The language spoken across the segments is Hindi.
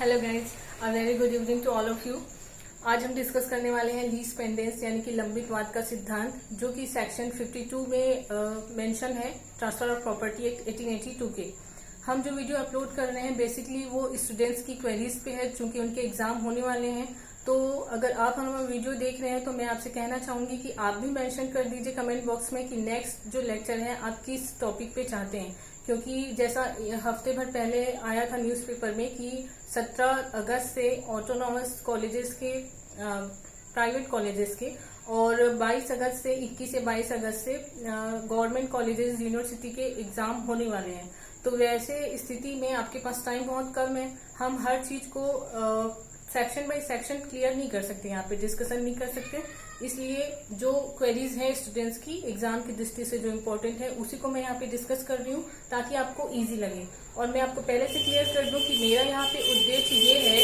Hello guys, a very good evening to all of you. आज हम डिस्कस करने वाले हैं लीज पेंडेंस यानी कि लंबित वाद का सिद्धांत, जो कि सेक्शन 52 में मेंशन है, ट्रांसफर ऑफ प्रॉपर्टी एक्ट 1882 के। हम जो वीडियो अपलोड कर रहे हैं बेसिकली वो स्टूडेंट्स की क्वेरीज पे है, चूंकि उनके एग्जाम होने वाले हैं। तो अगर आप हमारा वीडियो देख रहे हैं तो मैं आपसे कहना चाहूंगी कि आप भी मेंशन कर दीजिए कमेंट बॉक्स में कि नेक्स्ट जो लेक्चर है आप किस टॉपिक पे चाहते हैं, क्योंकि जैसा हफ्ते भर पहले आया था न्यूज़पेपर में कि 17 अगस्त से ऑटोनॉमस कॉलेजेस के, प्राइवेट कॉलेजेस के, और 22 अगस्त से 21 से 22 अगस्त से गवर्नमेंट कॉलेजेस यूनिवर्सिटी के एग्जाम होने वाले हैं। तो वैसे स्थिति में आपके पास टाइम बहुत कम है, हम हर चीज को सेक्शन बाय सेक्शन क्लियर नहीं कर सकते, यहाँ पे डिस्कशन नहीं कर सकते। इसलिए जो क्वेरीज हैं स्टूडेंट्स की एग्जाम की दृष्टि से जो इम्पोर्टेंट है उसी को मैं यहाँ पे डिस्कस कर रही हूँ ताकि आपको इजी लगे। और मैं आपको पहले से क्लियर कर दूं कि मेरा यहाँ पे उद्देश्य ये है,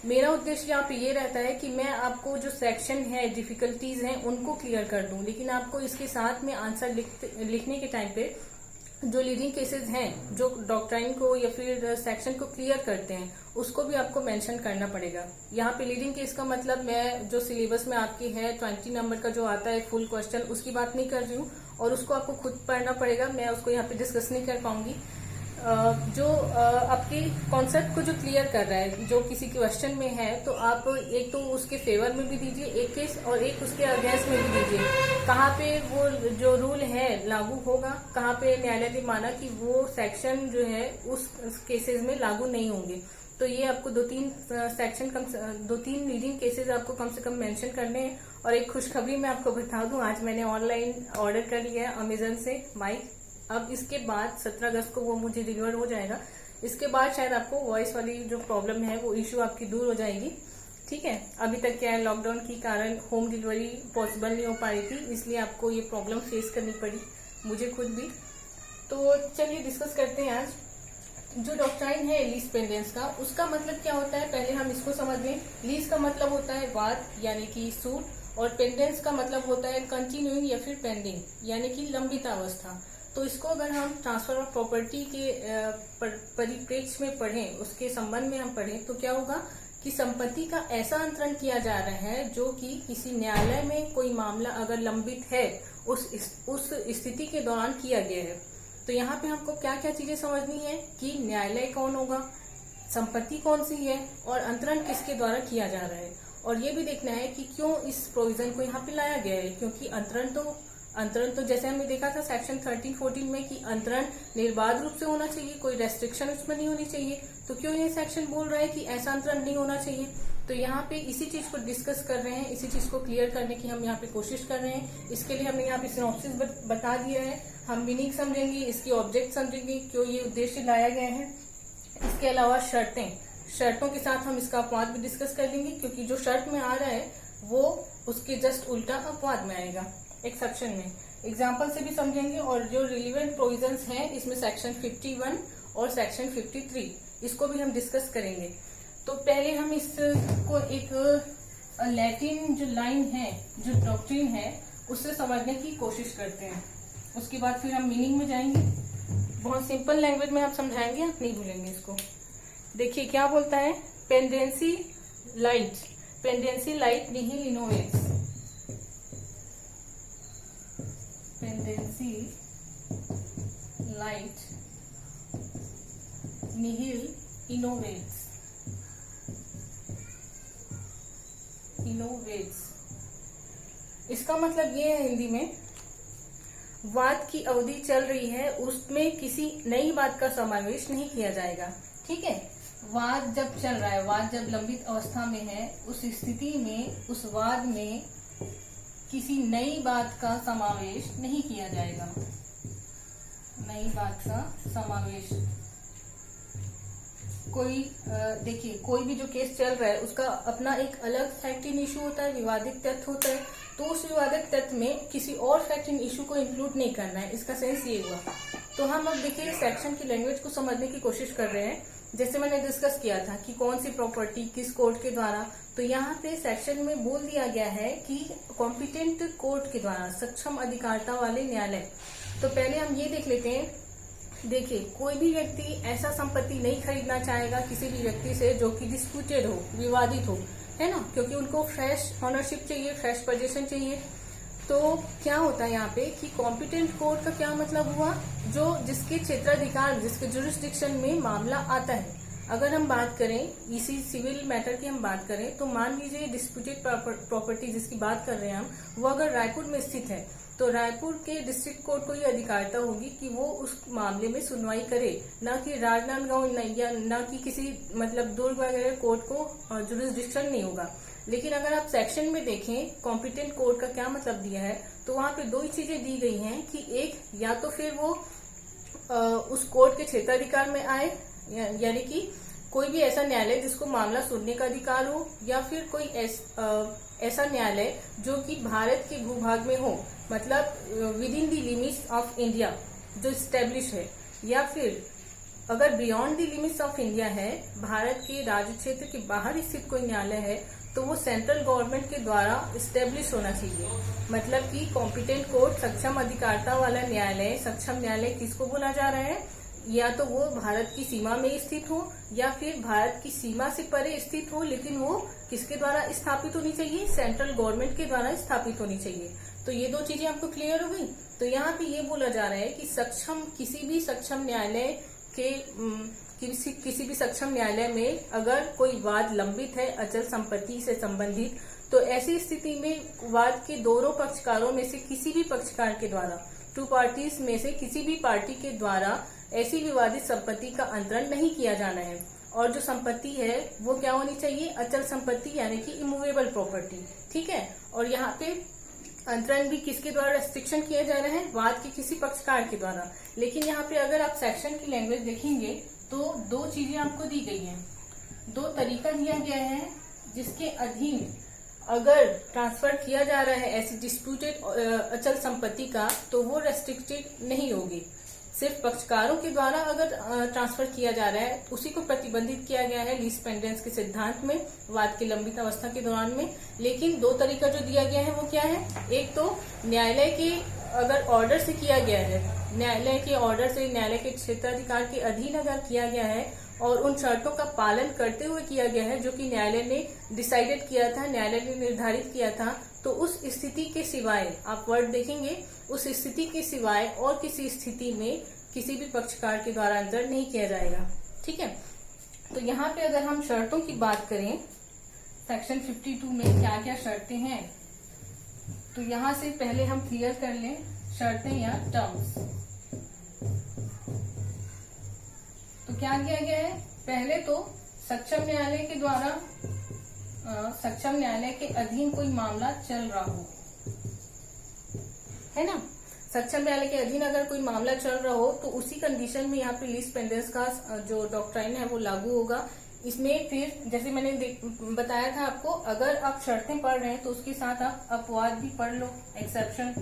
मेरा उद्देश्य यहाँ पे ये रहता है कि मैं आपको जो सेक्शन है, डिफिकल्टीज हैं, उनको क्लियर कर दूं, लेकिन आपको इसके साथ में आंसर लिखने के टाइम पे जो लीडिंग केसेस हैं, जो डॉक्ट्राइन को या फिर सेक्शन को क्लियर करते हैं, उसको भी आपको मेंशन करना पड़ेगा। यहाँ पे लीडिंग केस का मतलब मैं जो सिलेबस में आपकी है 20 नंबर का जो आता है फुल क्वेश्चन, उसकी बात नहीं कर रही हूँ, और उसको आपको खुद पढ़ना पड़ेगा, मैं उसको यहाँ पे डिस्कस नहीं कर पाऊंगी। जो आपके कॉन्सेप्ट को जो क्लियर कर रहा है, जो किसी क्वेश्चन में है, तो आप एक तो उसके फेवर में भी दीजिए एक केस, और एक उसके अगेंस्ट में भी दीजिए। कहाँ पे वो जो रूल है लागू होगा, कहाँ पे न्यायालय ने माना कि वो सेक्शन जो है उस केसेस में लागू नहीं होंगे। तो ये आपको दो तीन लीडिंग केसेस आपको कम से कम मेंशन करने हैं। और एक खुशखबरी मैं आपको बता दूं, आज मैंने ऑनलाइन ऑर्डर कर लिया है अमेजन से माइक। अब इसके बाद 17 अगस्त को वो मुझे डिलीवर हो जाएगा। इसके बाद शायद आपको वॉइस वाली जो प्रॉब्लम है वो इश्यू आपकी दूर हो जाएगी। ठीक है, अभी तक क्या है, लॉकडाउन के कारण होम डिलीवरी पॉसिबल नहीं हो पा रही थी, इसलिए आपको ये प्रॉब्लम फेस करनी पड़ी, मुझे खुद भी। तो चलिए डिस्कस करते हैं आज जो डॉक्ट्राइन है लीज पेंडेंस का, उसका मतलब क्या होता है पहले हम इसको समझ लें। लीज का मतलब होता है वाद यानी कि सूट, और पेंडेंस का मतलब होता है कंटिन्यूइंग या फिर पेंडिंग यानी कि लंबित अवस्था। तो इसको अगर हम ट्रांसफर ऑफ प्रॉपर्टी के परिप्रेक्ष्य में पढ़ें, उसके संबंध में हम पढ़ें, तो क्या होगा कि संपत्ति का ऐसा अंतरण किया जा रहा है जो कि किसी न्यायालय में कोई मामला अगर लंबित है उस स्थिति के दौरान किया गया है। तो यहाँ पे हमको क्या क्या चीजें समझनी है कि न्यायालय कौन होगा, संपत्ति कौन सी है, और अंतरण किसके द्वारा किया जा रहा है। और ये भी देखना है कि क्यों इस प्रोविजन को यहाँ पे लाया गया है, क्योंकि अंतरण तो जैसे हमने देखा था सेक्शन 13-14 में कि अंतरण निर्बाध रूप से होना चाहिए, कोई रेस्ट्रिक्शन उसमें नहीं होनी चाहिए। तो क्यों ये सेक्शन बोल रहा है कि ऐसा अंतरण नहीं होना चाहिए। तो यहाँ पे इसी चीज को डिस्कस कर रहे हैं, इसी चीज को क्लियर करने की हम यहाँ पे कोशिश कर रहे हैं। इसके लिए हमने यहाँ पे सिनॉप्सिस बता दिया है, हम मीनिंग समझेंगे, इसकी ऑब्जेक्ट समझेंगे, क्यों ये उद्देश्य लाया गया है। इसके अलावा शर्तों के साथ हम इसका अपवाद भी डिस्कस कर लेंगे, क्योंकि जो शर्त में आ रहा है वो उसके जस्ट उल्टा अपवाद में आएगा एक्सेप्शन में। एग्जाम्पल से भी समझेंगे, और जो रिलीवेंट प्रोविजंस हैं इसमें सेक्शन 51 और सेक्शन 53, इसको भी हम डिस्कस करेंगे। तो पहले हम इसको एक लैटिन जो लाइन है, जो डॉक्ट्रिन है, उससे समझने की कोशिश करते हैं। उसके बाद फिर हम मीनिंग में जाएंगे, बहुत सिंपल लैंग्वेज में आप समझाएंगे, आप नहीं भूलेंगे इसको। देखिए क्या बोलता है, pendency light निहिल innovates, pendency light निहिल innovates. इसका मतलब ये है हिंदी में, वाद की अवधि चल रही है उसमें किसी नई बात का समावेश नहीं किया जाएगा। ठीक है, वाद जब चल रहा है, वाद जब लंबित अवस्था में है, उस स्थिति में उस वाद में किसी नई बात का समावेश नहीं किया जाएगा। नई बात का समावेश, कोई देखिए कोई भी जो केस चल रहा है उसका अपना एक अलग फैक्ट इन इशू होता है, विवादित तथ्य होता है। तो उस विवादित तथ्य में किसी और फैक्ट इन इशू को इंक्लूड नहीं करना है, इसका सेंस ये हुआ। तो हम अब देखिए सेक्शन की लैंग्वेज को समझने की कोशिश कर रहे हैं। जैसे मैंने डिस्कस किया था कि कौन सी प्रॉपर्टी किस कोर्ट के द्वारा, तो यहाँ पे सेक्शन में बोल दिया गया है कि कॉम्पिटेंट कोर्ट के द्वारा, सक्षम अधिकारिता वाले न्यायालय। तो पहले हम ये देख लेते हैं देखिए, कोई भी व्यक्ति ऐसा संपत्ति नहीं खरीदना चाहेगा किसी भी व्यक्ति से जो कि डिस्प्यूटेड हो, विवादित हो, है ना, क्योंकि उनको फ्रेश ऑनरशिप चाहिए, फ्रेश पोजीशन चाहिए। तो क्या होता है यहाँ पे कि कॉम्पिटेंट कोर्ट का क्या मतलब हुआ, जो जिसके क्षेत्राधिकार, जिसके जुरिस्डिक्शन में मामला आता है। अगर हम बात करें इसी सिविल मैटर की हम बात करें, तो मान लीजिए डिस्प्यूटेड प्रॉपर्टी जिसकी बात कर रहे हैं हम, वो अगर रायपुर में स्थित है, तो रायपुर के डिस्ट्रिक्ट कोर्ट को ये अधिकारता होगी कि वो उस मामले में सुनवाई करे, ना कि राजनांदगांव या ना कि किसी मतलब दुर्ग वगैरह कोर्ट को जुरिस्डिक्शन नहीं होगा। लेकिन अगर आप सेक्शन में देखें कॉम्पिटेंट कोर्ट का क्या मतलब दिया है, तो वहां पे दो ही चीजें दी गई हैं कि एक, या तो फिर वो उस कोर्ट के क्षेत्राधिकार में आए, यानी कि कोई भी ऐसा न्यायालय जिसको मामला सुनने का अधिकार हो, या फिर कोई ऐसा न्यायालय जो कि भारत के भूभाग में हो, मतलब with in the limits of India जो स्टेब्लिश है, या फिर अगर beyond the limits of India है, भारत के राज्य क्षेत्र के बाहर स्थित कोई न्यायालय है, तो वो सेंट्रल गवर्नमेंट के द्वारा स्टेब्लिश होना चाहिए। मतलब कि कॉम्पिटेंट कोर्ट, सक्षम अधिकारता वाला न्यायालय, सक्षम न्यायालय किसको बोला जा रहा है, या तो वो भारत की सीमा में स्थित हो, या फिर भारत की सीमा से परे स्थित हो, लेकिन वो किसके द्वारा स्थापित होनी चाहिए, सेंट्रल गवर्नमेंट के द्वारा स्थापित होनी चाहिए। तो ये दो चीजें आपको क्लियर हो गई। तो यहाँ पे ये बोला जा रहा है कि किसी भी सक्षम न्यायालय के किसी भी सक्षम न्यायालय में अगर कोई वाद लंबित है अचल संपत्ति से संबंधित, तो ऐसी स्थिति में वाद के दोनों पक्षकारों में से किसी भी पक्षकार के द्वारा, टू पार्टीज में से किसी भी पार्टी के द्वारा ऐसी विवादित संपत्ति का अंतरण नहीं किया जाना है। और जो संपत्ति है वो क्या होनी चाहिए, अचल संपत्ति, यानी कि इमूवेबल प्रॉपर्टी। ठीक है। और यहाँ पे अंतरण भी किसके द्वारा रेस्ट्रिक्शन किया जा रहा है, वाद के किसी पक्षकार के द्वारा। लेकिन यहाँ पे अगर आप सेक्शन की लैंग्वेज देखेंगे तो दो चीजें आपको दी गई हैं, दो तरीका दिया गया है जिसके अधीन अगर ट्रांसफर किया जा रहा है ऐसी डिस्प्यूटेड अचल संपत्ति का, तो वो रेस्ट्रिक्टेड नहीं होगी। सिर्फ पक्षकारों के द्वारा अगर ट्रांसफर किया जा रहा है, उसी को प्रतिबंधित किया गया है लीज पेंडेंस के सिद्धांत में, वाद की लंबित अवस्था के दौरान में। लेकिन दो तरीका जो दिया गया है वो क्या है, एक तो न्यायालय के अगर ऑर्डर से किया गया है, न्यायालय के ऑर्डर से, न्यायालय के क्षेत्राधिकार के अधीन अगर किया गया है और उन शर्तों का पालन करते हुए किया गया है जो कि न्यायालय ने डिसाइडेड किया था, न्यायालय ने निर्धारित किया था, तो उस स्थिति के सिवाय, आप वर्ड देखेंगे, उस स्थिति के सिवाय और किसी स्थिति में किसी भी पक्षकार के द्वारा अंतरण नहीं किया जाएगा। ठीक है। तो यहाँ पे अगर हम शर्तों की बात करें, सेक्शन 52 में क्या क्या शर्तें हैं, तो यहाँ से पहले हम क्लियर कर लें शर्तें या टर्म्स। तो क्या किया गया है, पहले तो सक्षम न्यायालय के द्वारा सक्षम न्यायालय के अधीन कोई मामला चल रहा हो, है ना, सक्षम न्यायालय के अधीन अगर कोई मामला चल रहा हो तो उसी कंडीशन में यहाँ पे लीज पेंडेंस का जो डॉक्ट्राइन है वो लागू होगा। इसमें फिर जैसे मैंने बताया था आपको, अगर आप शर्तें पढ़ रहे हैं तो उसके साथ आप अपवाद भी पढ़ लो, एक्सेप्शन,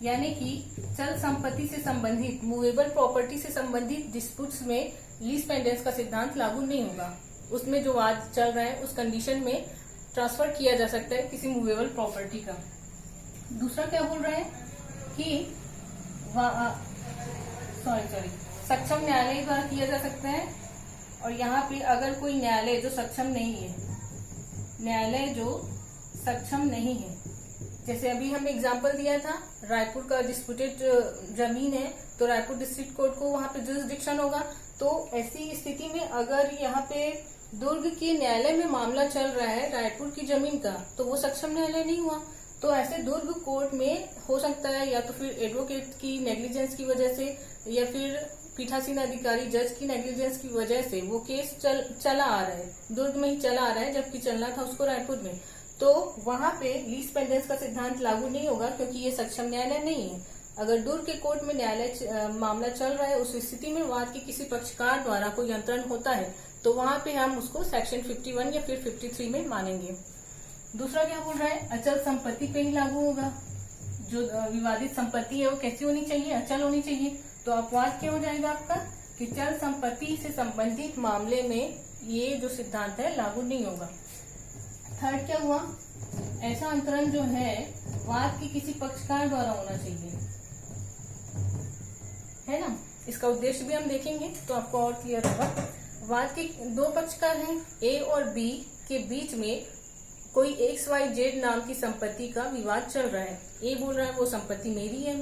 यानी कि चल संपत्ति से संबंधित, मूवेबल प्रॉपर्टी से संबंधित डिस्प्यूट्स में लीज पेंडेंस का सिद्धांत लागू नहीं होगा। उसमें जो वाद चल रहा है उस कंडीशन में ट्रांसफर किया जा सकता है किसी मूवेबल प्रॉपर्टी का। दूसरा क्या बोल रहा है कि सक्षम न्यायालय द्वारा किया जा सकता है। और यहाँ पे अगर कोई न्यायालय जो सक्षम नहीं है, न्यायालय जो सक्षम नहीं है, जैसे अभी हमने एग्जांपल दिया था, रायपुर का डिस्प्यूटेड जमीन है तो रायपुर डिस्ट्रिक्ट कोर्ट को वहां पे जुरिस्डिक्शन होगा। तो ऐसी स्थिति में अगर यहाँ पे दुर्ग के न्यायालय में मामला चल रहा है रायपुर की जमीन का, तो वो सक्षम न्यायालय नहीं हुआ। तो ऐसे दुर्ग कोर्ट में हो सकता है या तो फिर एडवोकेट की नेग्लिजेंस की वजह से, या फिर पीठासीन अधिकारी जज की नेग्लिजेंस की वजह से वो केस चला आ रहा है, दुर्ग में ही चला आ रहा है, जबकि चलना था उसको रायपुर में, तो वहां पे लीज पेंडेंस का सिद्धांत लागू नहीं होगा, क्योंकि ये सक्षम न्यायालय नहीं है। अगर दुर्ग के कोर्ट में न्यायालय मामला चल रहा है, उस स्थिति में वाद के किसी पक्षकार द्वारा कोई अंतरण होता है, तो वहां पे हम उसको सेक्शन 51 या फिर 53 में मानेंगे। दूसरा क्या बोल रहा है, अचल संपत्ति पे ही लागू होगा। जो विवादित संपत्ति है वो कैसी होनी चाहिए, अचल होनी चाहिए। तो अपवाद क्या हो जाएगा आपका, कि चल संपत्ति से संबंधित मामले में ये जो सिद्धांत है लागू नहीं होगा। थर्ड क्या हुआ, ऐसा अंतरण जो है वाद के किसी पक्षकार द्वारा होना चाहिए, है ना। इसका उद्देश्य भी हम देखेंगे तो आपको और क्लियर होगा। वाद के दो पक्षकार हैं, ए और बी के बीच में कोई XYZ नाम की संपत्ति का विवाद चल रहा है। ए बोल रहा है वो संपत्ति मेरी है,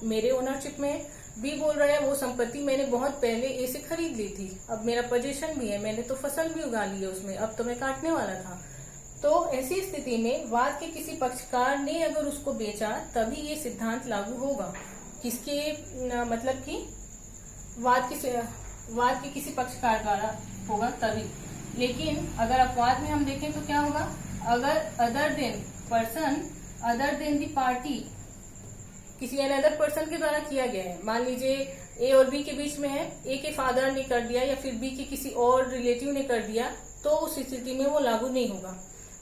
मेरे ओनरशिप में है। बी बोल रहा है वो संपत्ति मैंने बहुत पहले ए से खरीद ली थी, अब मेरा पोजीशन भी है, मैंने तो फसल भी उगा ली है उसमें, अब तो मैं काटने वाला था। तो ऐसी स्थिति में वाद के किसी पक्षकार ने अगर उसको बेचा तभी ये सिद्धांत लागू होगा। किसके मतलब कि वाद के किसी पक्षकार द्वारा होगा तभी। लेकिन अगर अपवाद में हम देखें तो क्या होगा, अगर अदर देन दी पार्टी किसी अनदर पर्सन के द्वारा किया गया है, मान लीजिए ए और बी के बीच में है, ए के फादर ने कर दिया या फिर बी के किसी और रिलेटिव ने कर दिया, तो उस स्थिति में वो लागू नहीं होगा।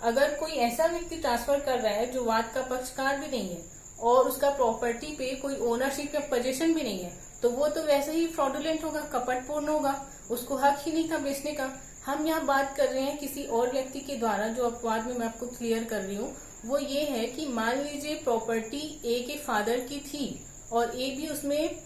अगर कोई ऐसा व्यक्ति ट्रांसफर कर रहा है जो वाद का पक्षकार भी नहीं है और उसका प्रॉपर्टी पे कोई ओनरशिप या पोजीशन भी नहीं है, तो वो तो वैसे ही फ्रॉडुलेंट होगा, कपटपूर्ण होगा, उसको हक ही नहीं था बेचने का। हम यहाँ बात कर रहे हैं किसी और व्यक्ति के द्वारा, जो अपवाद में मैं आपको क्लियर कर रही हूँ वो ये है कि मान लीजिए प्रॉपर्टी ए के फादर की थी और ए भी उसमें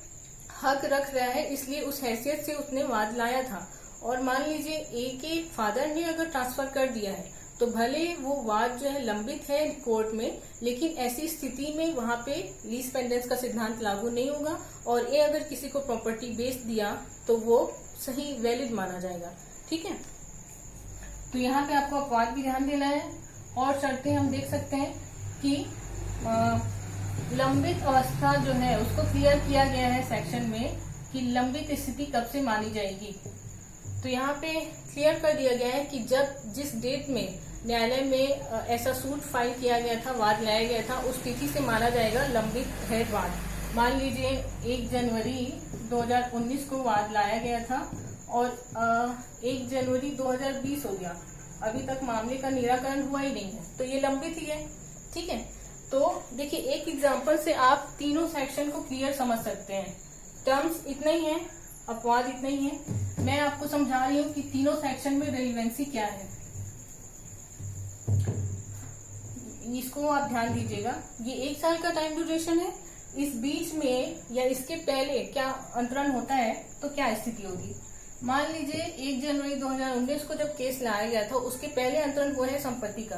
हक रख रहा है, इसलिए उस हैसियत से उसने वाद लाया था। और मान लीजिए ए के फादर ने अगर ट्रांसफर कर दिया है तो भले वो वाद जो है लंबित है कोर्ट में, लेकिन ऐसी स्थिति में वहां पे लीज पेंडेंस का सिद्धांत लागू नहीं होगा और ए अगर किसी को प्रॉपर्टी बेच दिया तो वो सही वैलिड माना जाएगा। ठीक है, तो यहाँ पे आपको अपवाद भी ध्यान देना है। और शर्तें हम देख सकते हैं कि लंबित अवस्था जो है उसको क्लियर किया गया है सेक्शन में कि लंबित स्थिति कब से मानी जाएगी। तो यहाँ पे क्लियर कर दिया गया है कि जिस डेट में न्यायालय में ऐसा सूट फाइल किया गया था, वाद लाया गया था, उस तिथि से माना जाएगा लंबित है वाद। मान लीजिए 1 जनवरी 2019 को वाद लाया गया था और 1 जनवरी 2020 हो गया, अभी तक मामले का निराकरण हुआ ही नहीं है, तो ये लंबित ही है। ठीक है, तो देखिए एक एग्जांपल से आप तीनों सेक्शन को क्लियर समझ सकते हैं। टर्म्स इतना ही है, अपवाद इतना ही है। मैं आपको समझा रही हूँ कि तीनों सेक्शन में रेलिवेंसी क्या है, इसको आप ध्यान दीजिएगा। ये 1 साल का टाइम ड्यूरेशन है, इस बीच में या इसके पहले क्या अंतरण होता है तो क्या स्थिति होगी। मान लीजिए 1 जनवरी 2019 को जब केस लाया गया था उसके पहले अंतरण वो है संपत्ति का,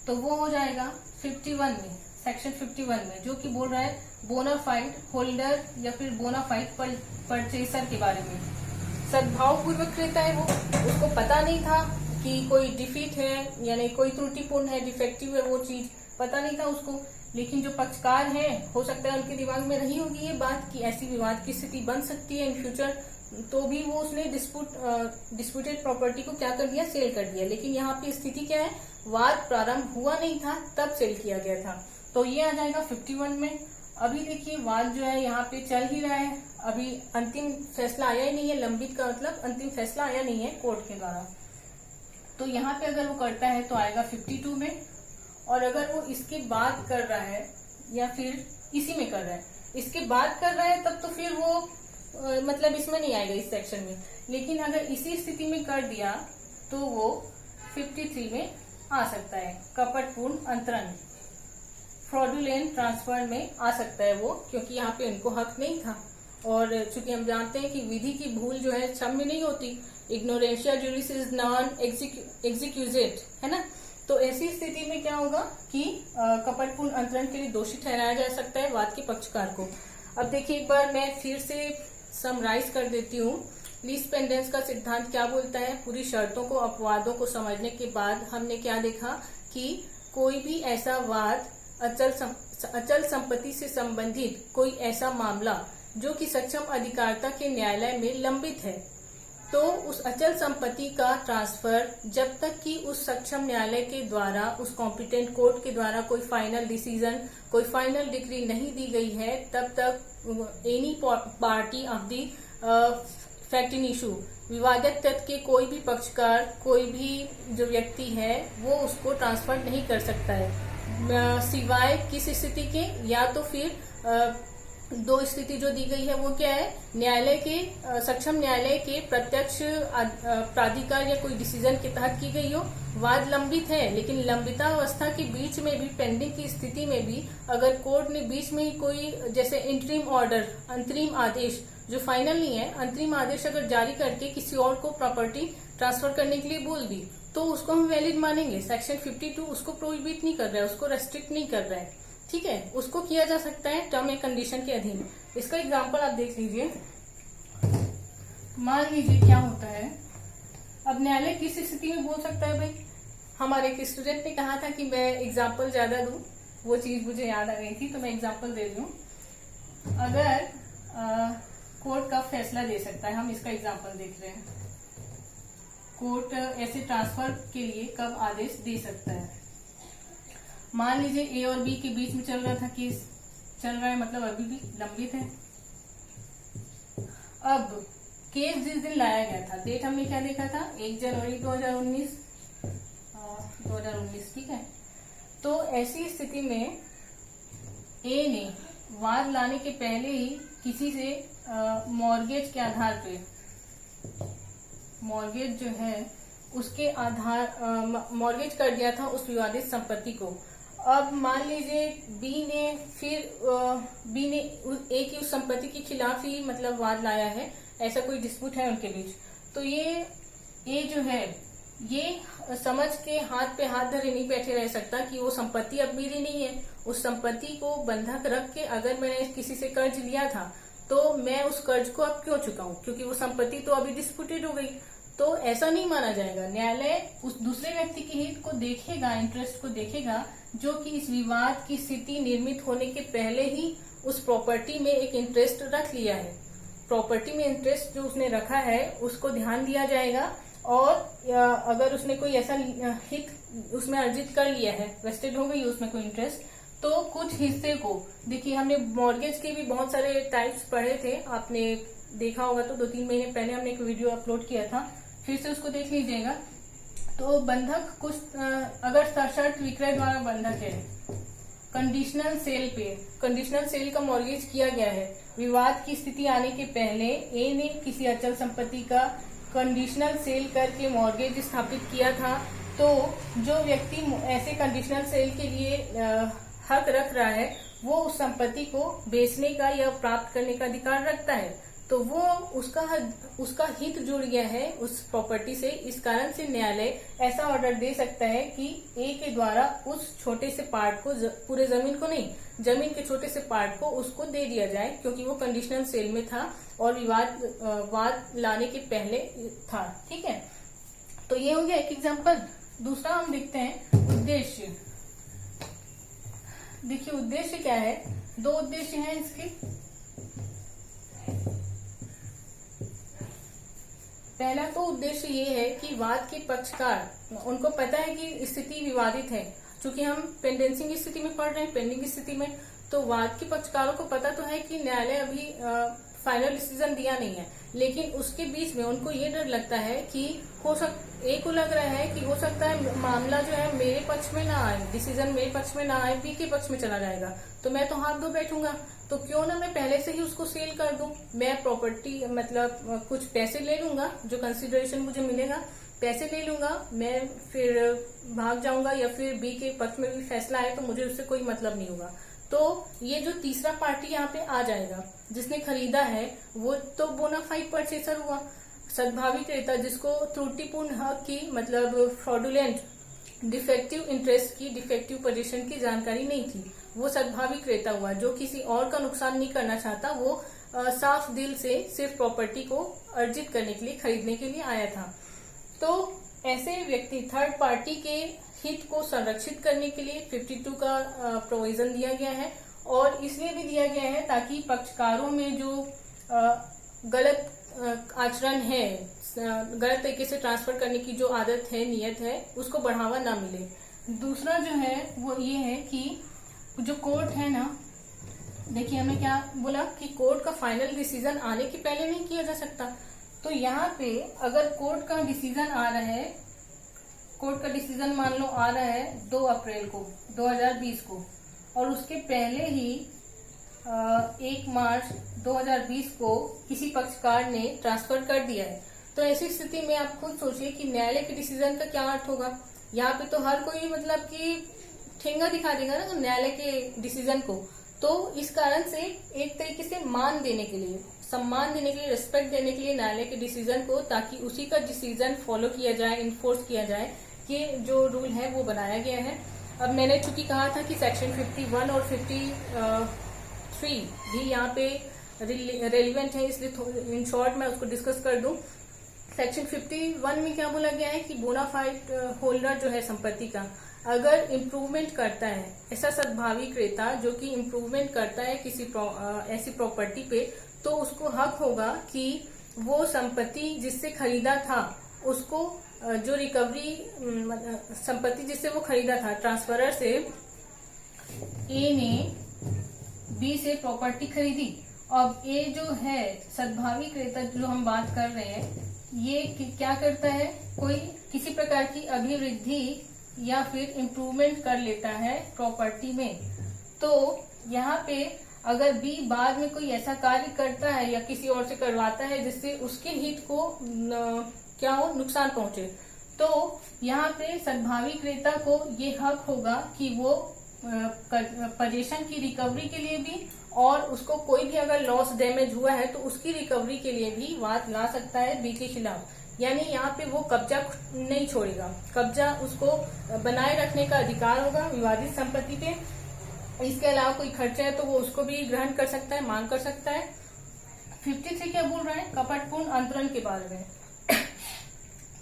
तो वो हो जाएगा 51 में, सेक्शन 51 में, जो कि बोल रहा है बोनाफाइड होल्डर या फिर बोनाफाइड परचेसर के बारे में। सद्भाव पूर्वक क्रेता है वो, उसको पता नहीं था कि कोई डिफीट है यानी कोई त्रुटिपूर्ण है, डिफेक्टिव है, वो चीज पता नहीं था उसको। लेकिन जो पक्षकार हैं हो सकता है उनके दिमाग में रही होगी ये बात कि ऐसी विवाद की स्थिति बन सकती है इन फ्यूचर, तो भी वो उसने डिस्प्यूटेड प्रॉपर्टी को क्या कर दिया, सेल कर दिया। लेकिन यहाँ पे स्थिति क्या है, वाद प्रारंभ हुआ नहीं था तब सेल किया गया था, तो ये आ जाएगा 51 में। अभी देखिए वाद जो है यहाँ पे चल ही रहा है, अभी अंतिम फैसला आया ही नहीं है। लंबित का मतलब अंतिम फैसला आया नहीं है कोर्ट के द्वारा, तो यहाँ पे अगर वो करता है तो आएगा 52 में। और अगर वो इसके बाद कर रहा है या फिर इसी में कर रहा है, इसके बाद कर रहा है तब तो फिर वो मतलब इसमें नहीं आएगा इस सेक्शन में। लेकिन अगर इसी स्थिति में कर दिया तो वो 53 में आ सकता है, कपटपूर्ण अंतरण, फ्रॉडुलेंट ट्रांसफर में आ सकता है वो, क्योंकि यहाँ पे उनको हक नहीं था। और चूंकि हम जानते हैं कि विधि की भूल जो है क्षम्य नहीं होती, इग्नोरेंशिया जुडिस इज नॉन एग्जीक्यूजेड, है ना। तो ऐसी स्थिति में क्या होगा कि कपटपूर्ण अंतरण के लिए दोषी ठहराया जा सकता है वाद के पक्षकार को। अब देखिए एक बार मैं फिर से समराइज कर देती हूँ, लीज पेंडेंस का सिद्धांत क्या बोलता है। पूरी शर्तों को, अपवादों को समझने के बाद हमने क्या देखा कि कोई भी ऐसा वाद, अचल संपत्ति से संबंधित कोई ऐसा मामला जो कि सक्षम अधिकारिता के न्यायालय में लंबित है, तो उस अचल संपत्ति का ट्रांसफर जब तक कि उस सक्षम न्यायालय के द्वारा, उस कॉम्पिटेंट कोर्ट के द्वारा कोई फाइनल डिसीजन, कोई फाइनल डिग्री नहीं दी गई है, तब तक any party of the fact in issue, विवादित तथ्य के कोई भी पक्षकार, कोई भी जो व्यक्ति है वो उसको ट्रांसफर नहीं कर सकता है, सिवाय किस स्थिति के, या तो फिर दो स्थिति जो दी गई है वो क्या है, न्यायालय के सक्षम न्यायालय के प्रत्यक्ष प्राधिकार या कोई डिसीजन के तहत की गई हो, वाद लंबित है लेकिन लंबितावस्था के बीच में भी, पेंडिंग की स्थिति में भी अगर कोर्ट ने बीच में ही कोई जैसे इंटरिम ऑर्डर, अंतरिम आदेश जो फाइनल नहीं है, अंतरिम आदेश अगर जारी करके किसी और को प्रॉपर्टी ट्रांसफर करने के लिए बोल दी तो उसको हम वैलिड मानेंगे। सेक्शन 52 उसको प्रोहिबिट नहीं कर रहा है, उसको रेस्ट्रिक्ट नहीं कर रहा है, ठीक है, उसको किया जा सकता है टर्म एंड कंडीशन के अधीन। इसका एग्जांपल आप देख लीजिए। मान लीजिए क्या होता है, अब न्यायालय किस स्थिति में बोल सकता है भाई, हमारे एक स्टूडेंट ने कहा था कि मैं एग्जांपल ज्यादा दूं, वो चीज मुझे याद आ गई थी तो मैं एग्जांपल दे रही हूं। अगर कोर्ट का फैसला दे सकता है, हम इसका एग्जांपल देख रहे हैं, कोर्ट ऐसे ट्रांसफर के लिए कब आदेश दे सकता है। मान लीजिए ए और बी के बीच में चल रहा था केस, चल रहा है मतलब अभी भी लंबित है। अब केस जिस दिन लाया गया था, डेट हमने क्या देखा था, 1 जनवरी 2019, ठीक है। तो ऐसी स्थिति में ए ने वाद लाने के पहले ही किसी से मॉर्गेज के आधार पे, मॉर्गेज जो है उसके आधार मॉर्गेज कर दिया था उस विवादित संपत्ति को। अब मान लीजिए बी ने ए की उस संपत्ति के खिलाफ ही मतलब वाद लाया है, ऐसा कोई डिस्प्यूट है उनके बीच, तो ये ए जो है ये समझ के हाथ पे हाथ धरे नहीं बैठे रह सकता कि वो संपत्ति अब मेरी नहीं है। उस संपत्ति को बंधक रख के अगर मैंने किसी से कर्ज लिया था तो मैं उस कर्ज को अब क्यों चुकाऊं, क्योंकि वो संपत्ति तो अभी डिस्प्यूटेड हो गई। तो ऐसा नहीं माना जाएगा। न्यायालय उस दूसरे व्यक्ति के हित को देखेगा, इंटरेस्ट को देखेगा, जो कि इस विवाद की स्थिति निर्मित होने के पहले ही उस प्रॉपर्टी में एक इंटरेस्ट रख लिया है। प्रॉपर्टी में इंटरेस्ट जो उसने रखा है उसको ध्यान दिया जाएगा, और अगर उसने कोई ऐसा हित उसमें अर्जित कर लिया है, वेस्टेड हो गई उसमें कोई इंटरेस्ट, तो कुछ हिस्से को, देखिए हमने मॉर्गेज के भी बहुत सारे टाइप्स पढ़े थे, आपने देखा होगा तो 2-3 महीने पहले हमने एक वीडियो अपलोड किया था, फिर से उसको देख लीजिएगा। तो बंधक कुछ अगर सशर्त विक्रय द्वारा बंधक है, कंडीशनल सेल पे, कंडीशनल सेल का मॉर्गेज किया गया है, विवाद की स्थिति आने के पहले ए ने किसी अचल संपत्ति का कंडीशनल सेल करके मॉर्गेज स्थापित किया था, तो जो व्यक्ति ऐसे कंडीशनल सेल के लिए हक रख रहा है वो उस संपत्ति को बेचने का या प्राप्त करने का अधिकार रखता है। तो वो उसका हित जुड़ गया है उस प्रॉपर्टी से। इस कारण से न्यायालय ऐसा ऑर्डर दे सकता है कि ए के द्वारा उस छोटे से पार्ट को, पूरे जमीन को नहीं, जमीन के छोटे से पार्ट को उसको दे दिया जाए, क्योंकि वो कंडीशनल सेल में था और वाद लाने के पहले था, ठीक है। तो ये हो गया एक एग्जांपल। दूसरा हम देखते हैं उद्देश्य। देखिए उद्देश्य क्या है, 2 उद्देश्य हैं इसके। पहला तो उद्देश्य ये है कि वाद के पक्षकार, उनको पता है कि स्थिति विवादित है, चूंकि हम पेंडेंसिंग की स्थिति में पढ़ रहे हैं, पेंडिंग की स्थिति में, तो वाद के पक्षकारों को पता तो है कि न्यायालय अभी फाइनल डिसीजन दिया नहीं है, लेकिन उसके बीच में उनको ये डर लगता है कि ए को लग रहा है कि हो सकता है मामला जो है मेरे पक्ष में ना आए, डिसीजन मेरे पक्ष में ना आए, बी के पक्ष में चला जाएगा, तो मैं तो हाथ धो बैठूंगा, तो क्यों ना मैं पहले से ही उसको सेल कर दूं, मैं प्रॉपर्टी मतलब कुछ पैसे ले लूंगा, जो कंसिडरेशन मुझे मिलेगा पैसे ले लूंगा, मैं फिर भाग जाऊंगा, या फिर बी के पक्ष में भी फैसला आए तो मुझे उससे कोई मतलब नहीं होगा। तो ये जो तीसरा पार्टी यहाँ पे आ जाएगा, जिसने खरीदा है वो तो बोनाफाइड परचेसर हुआ, सद्भावी क्रेता, जिसको त्रुटिपूर्ण हक की मतलब फ्रॉडुलेंट डिफेक्टिव इंटरेस्ट की, डिफेक्टिव पोजीशन की जानकारी नहीं थी, वो सद्भावी क्रेता हुआ, जो किसी और का नुकसान नहीं करना चाहता, वो साफ दिल से सिर्फ प्रॉपर्टी को अर्जित करने के लिए, खरीदने के लिए आया था। तो ऐसे व्यक्ति, थर्ड पार्टी के हित को संरक्षित करने के लिए 52 का प्रोविजन दिया गया है, और इसलिए भी दिया गया है ताकि पक्षकारों में जो गलत आचरण है, गलत तरीके से ट्रांसफर करने की जो आदत है, नियत है, उसको बढ़ावा ना मिले। दूसरा जो है वो ये है कि जो कोर्ट है ना, देखिए हमने क्या बोला कि कोर्ट का फाइनल डिसीजन आने के पहले नहीं किया जा सकता। तो यहाँ पे अगर कोर्ट का डिसीजन आ रहा है, कोर्ट का डिसीजन मान लो आ रहा है 2 अप्रैल को 2020 को, और उसके पहले ही 1 मार्च 2020 को किसी पक्षकार ने ट्रांसफर कर दिया है, तो ऐसी स्थिति में आप खुद सोचिए कि न्यायालय के डिसीजन का क्या अर्थ होगा। यहाँ पे तो हर कोई मतलब कि ठेंगा दिखा देगा ना न्यायालय के डिसीजन को। तो इस कारण से एक तरीके से मान देने के लिए, सम्मान देने के लिए, रिस्पेक्ट देने के लिए न्यायालय के डिसीजन को, ताकि उसी का डिसीजन फॉलो किया जाए, इन्फोर्स किया जाए, कि जो रूल है वो बनाया गया है। अब मैंने चूंकि कहा था कि सेक्शन 51 और 53 भी यहाँ पे रेलिवेंट है, इसलिए इन शॉर्ट मैं उसको डिस्कस कर दूं। सेक्शन 51 में क्या बोला गया है कि बोनाफाइड होल्डर जो है संपत्ति का, अगर इम्प्रूवमेंट करता है, ऐसा सद्भावी क्रेता जो कि इम्प्रूवमेंट करता है किसी ऐसी प्रॉपर्टी पे, तो उसको हक होगा कि वो संपत्ति जिससे खरीदा था उसको जो रिकवरी संपत्ति जिससे वो खरीदा था ट्रांसफरर से, ए ने बी से प्रॉपर्टी खरीदी। अब ए जो है सद्भावी क्रेता जो हम बात कर रहे हैं, ये क्या करता है, कोई किसी प्रकार की अभिवृद्धि या फिर इम्प्रूवमेंट कर लेता है प्रॉपर्टी में। तो यहाँ पे अगर बी बाद में कोई ऐसा कार्य करता है या किसी और से करवाता है जिससे उसके हित को क्या हो, नुकसान पहुंचे, तो यहाँ पे सद्भावी क्रेता को ये हक होगा कि वो पोजीशन की रिकवरी के लिए भी, और उसको कोई भी अगर लॉस डैमेज हुआ है तो उसकी रिकवरी के लिए भी वाद ला सकता है बी के खिलाफ। यानी यहाँ पे वो कब्जा नहीं छोड़ेगा, कब्जा उसको बनाए रखने का अधिकार होगा विवादित संपत्ति पे। इसके अलावा कोई खर्चा है तो वो उसको भी ग्रहण कर सकता है, मांग कर सकता है। 53 क्या बोल रहा है, कपटपूर्ण अंतरण के बारे में।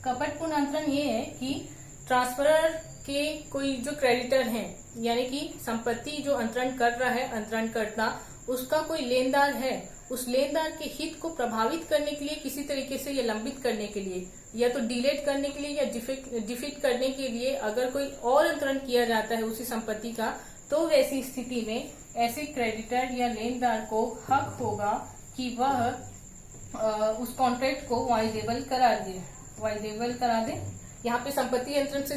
कपटपूर्ण अंतरण ये है कि ट्रांसफरर के कोई जो क्रेडिटर हैं, यानी कि संपत्ति जो अंतरण कर रहा है अंतरणकर्ता, उसका कोई लेनदार है, उस लेनदार के हित को प्रभावित करने के लिए, किसी तरीके से या लंबित करने के लिए, या तो डिलेट करने के लिए, या डिफीट करने के लिए अगर कोई और अंतरण किया जाता है उसी संपत्ति का, तो वैसी स्थिति में ऐसे क्रेडिटर या लेनदार को हक होगा कि वह उस कॉन्ट्रैक्ट को वाइडेबल करा दे। यहाँ पे संपत्ति अंतरण से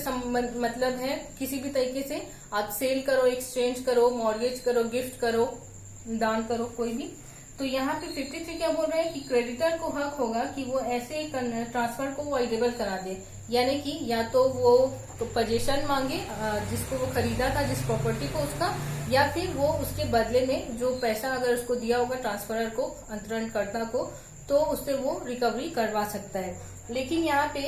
मतलब है किसी भी तरीके से आप सेल करो, एक्सचेंज करो, मॉर्गेज करो, गिफ्ट करो, दान करो, कोई भी। तो यहाँ पे 53 क्या बोल रहे हैं कि क्रेडिटर को हक होगा कि वो ऐसे ट्रांसफर को वाइडेबल करा दे, यानी कि या तो वो पोजीशन मांगे जिसको वो खरीदा था, जिस प्रॉपर्टी को उसका, या फिर वो उसके बदले में जो पैसा अगर उसको दिया होगा ट्रांसफरर को, अंतरणकर्ता को, तो उससे वो रिकवरी करवा सकता है। लेकिन यहाँ पे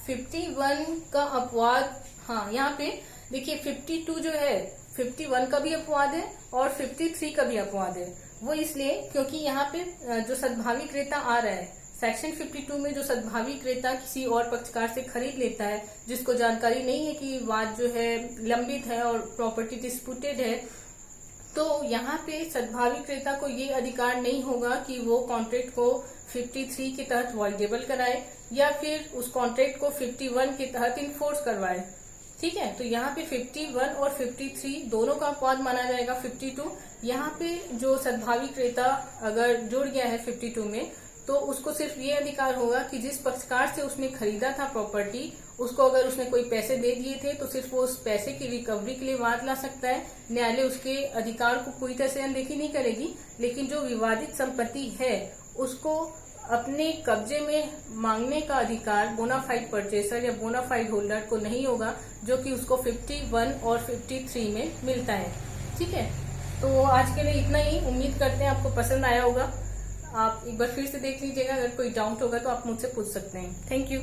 51 का अपवाद, हाँ यहाँ पे देखिए 52 जो है 51 का भी अपवाद है और 53 का भी अपवाद है। वो इसलिए क्योंकि यहाँ पे जो सद्भावी क्रेता आ रहा है, सेक्शन 52 में जो सद्भावी क्रेता किसी और पक्षकार से खरीद लेता है, जिसको जानकारी नहीं है कि वाद जो है लंबित है और प्रॉपर्टी डिस्प्यूटेड है, तो यहाँ पे सद्भावी क्रेता को ये अधिकार नहीं होगा कि वो कॉन्ट्रैक्ट को 53 के तहत वॉइडेबल कराए या फिर उस कॉन्ट्रैक्ट को 51 के तहत इन्फोर्स करवाए। ठीक है, तो यहाँ पे 51 और 53 दोनों का अपवाद माना जाएगा। 52 यहाँ पे जो सद्भावी क्रेता अगर जुड़ गया है 52 में, तो उसको सिर्फ ये अधिकार होगा कि जिस पक्षकार से उसने खरीदा था प्रॉपर्टी, उसको अगर उसने कोई पैसे दे दिए थे तो सिर्फ वो उस पैसे की रिकवरी के लिए वाद ला सकता है। न्यायालय उसके अधिकार को पूरी तरह से अनदेखी नहीं करेगी, लेकिन जो विवादित संपत्ति है उसको अपने कब्जे में मांगने का अधिकार बोनाफाइड परचेसर या बोनाफाइड होल्डर को नहीं होगा, जो कि उसको 51 और 53 में मिलता है। ठीक है, तो आज के लिए इतना ही। उम्मीद करते हैं आपको पसंद आया होगा। आप एक बार फिर से देख लीजिएगा, अगर कोई डाउट होगा तो आप मुझसे पूछ सकते हैं। Thank you.